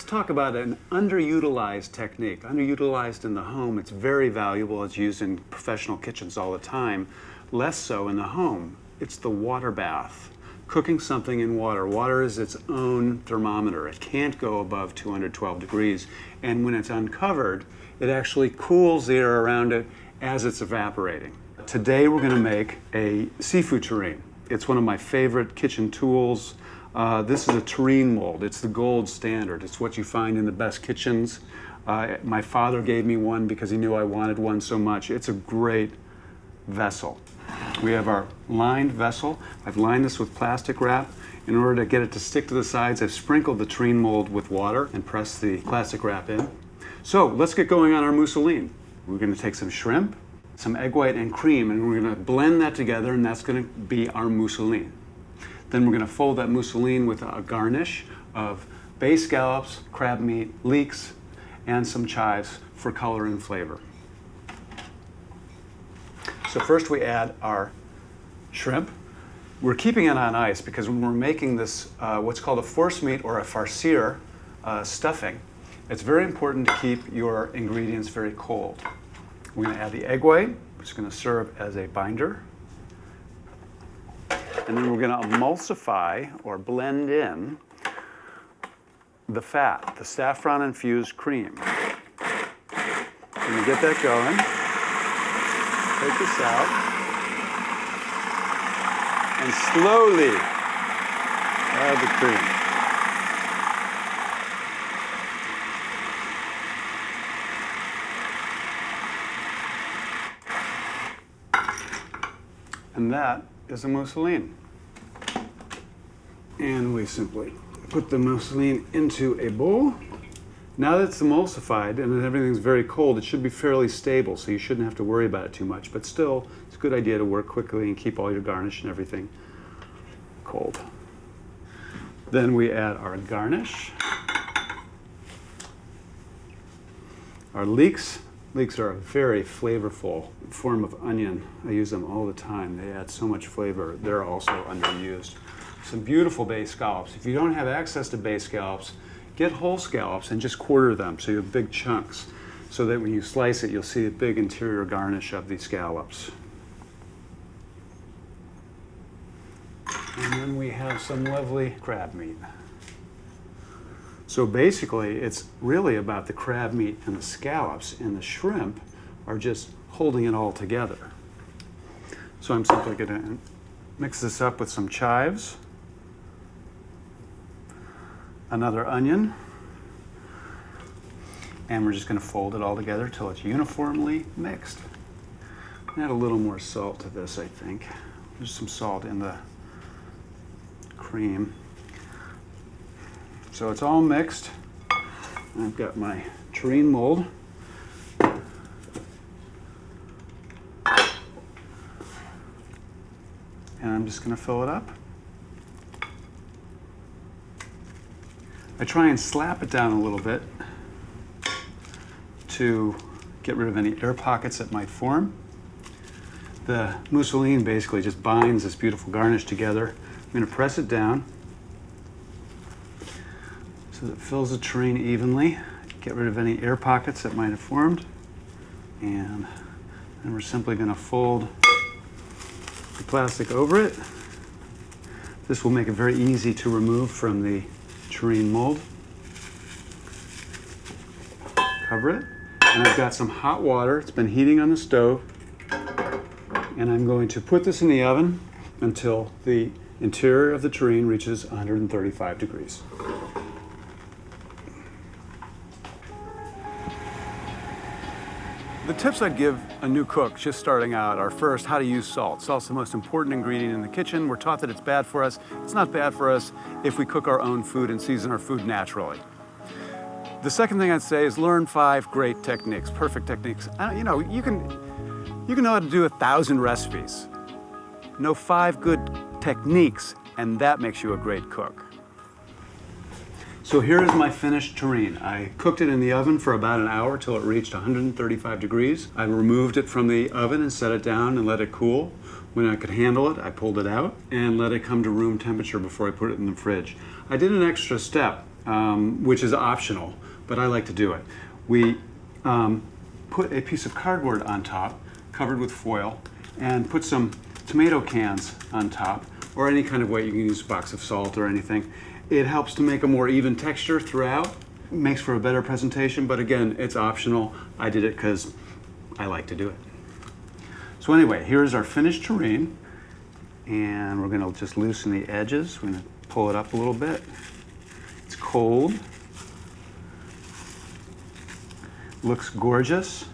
talk about an underutilized technique. Underutilized in the home, it's very valuable. It's used in professional kitchens all the time. Less so in the home. It's the water bath. Cooking something in water. Water is its own thermometer. It can't go above 212 degrees. And when it's uncovered, it actually cools the air around it as it's evaporating. Today we're going to make a seafood terrine. It's one of my favorite kitchen tools. This is a terrine mold. It's the gold standard. It's what you find in the best kitchens. My father gave me one because he knew I wanted one so much. It's a great vessel. We have our lined vessel. I've lined this with plastic wrap. In order to get it to stick to the sides, I've sprinkled the terrine mold with water and pressed the plastic wrap in. So let's get going on our mousseline. We're going to take some shrimp, some egg white and cream, and we're going to blend that together, and that's going to be our mousseline. Then we're going to fold that mousseline with a garnish of bay scallops, crab meat, leeks, and some chives for color and flavor. So first we add our shrimp. We're keeping it on ice because when we're making this, what's called a force meat or a farceur stuffing, it's very important to keep your ingredients very cold. We're going to add the egg white, which is going to serve as a binder. And then we're going to emulsify or blend in the fat, the saffron-infused cream. We're going to get that going. Take this out. And slowly add the cream. And that is a mousseline. And we simply put the mousseline into a bowl. Now that it's emulsified and everything's very cold, it should be fairly stable, so you shouldn't have to worry about it too much. But still, it's a good idea to work quickly and keep all your garnish and everything cold. Then we add our garnish. Our leeks. Leeks are a very flavorful form of onion. I use them all the time. They add so much flavor. They're also underused. Some beautiful bay scallops. If you don't have access to bay scallops, get whole scallops and just quarter them so you have big chunks so that when you slice it, you'll see a big interior garnish of these scallops. And then we have some lovely crab meat. So basically, it's really about the crab meat and the scallops, and the shrimp are just holding it all together. So I'm simply going to mix this up with some chives, another onion, and we're just going to fold it all together until it's uniformly mixed. Add a little more salt to this, I think. There's some salt in the cream. So it's all mixed. I've got my terrine mold. And I'm just going to fill it up. I try and slap it down a little bit to get rid of any air pockets that might form. The mousseline basically just binds this beautiful garnish together. I'm going to press it down so that it fills the terrine evenly. Get rid of any air pockets that might have formed. And then we're simply going to fold the plastic over it. This will make it very easy to remove from the terrine mold. Cover it. And I've got some hot water. It's been heating on the stove. And I'm going to put this in the oven until the interior of the terrine reaches 135 degrees. The tips I'd give a new cook just starting out are first, how to use salt. Salt's the most important ingredient in the kitchen. We're taught that it's bad for us. It's not bad for us if we cook our own food and season our food naturally. The second thing I'd say is learn 5 great techniques, perfect techniques. You can know how to do 1,000 recipes. Know 5 good techniques, and that makes you a great cook. So here is my finished terrine. I cooked it in the oven for about an hour till it reached 135 degrees. I removed it from the oven and set it down and let it cool. When I could handle it, I pulled it out and let it come to room temperature before I put it in the fridge. I did an extra step. which is optional, but I like to do it. We put a piece of cardboard on top, covered with foil, and put some tomato cans on top, or any kind of weight. You can use a box of salt or anything. It helps to make a more even texture throughout. Makes for a better presentation, but again, it's optional. I did it because I like to do it. So anyway, here's our finished terrine, and we're gonna just loosen the edges. We're gonna pull it up a little bit. It's cold. Looks gorgeous.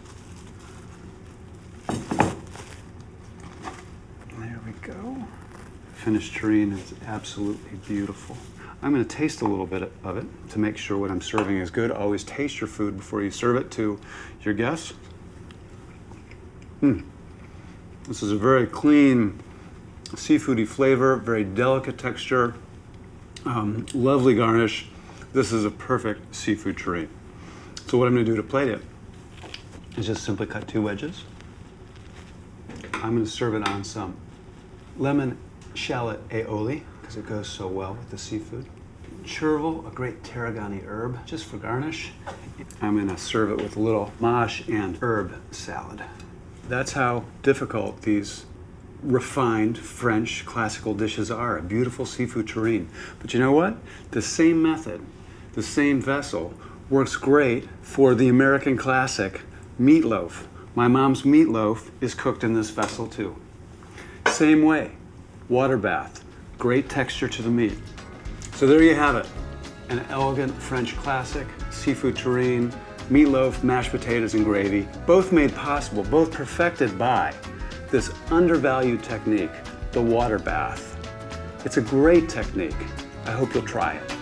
There we go. Finished terrine is absolutely beautiful. I'm going to taste a little bit of it to make sure what I'm serving is good. Always taste your food before you serve it to your guests. This is a very clean, seafoody flavor, very delicate texture, lovely garnish. This is a perfect seafood terrine. So what I'm going to do to plate it is just simply cut 2 wedges. I'm going to serve it on some lemon shallot aioli, because it goes so well with the seafood. Chervil, a great tarragone herb, just for garnish. I'm going to serve it with a little mâche and herb salad. That's how difficult these refined French classical dishes are. A beautiful seafood terrine. But you know what? The same method, the same vessel, works great for the American classic meatloaf. My mom's meatloaf is cooked in this vessel too. Same way, water bath, great texture to the meat. So there you have it, an elegant French classic, seafood terrine, meatloaf, mashed potatoes, and gravy, both made possible, both perfected by this undervalued technique, the water bath. It's a great technique. I hope you'll try it.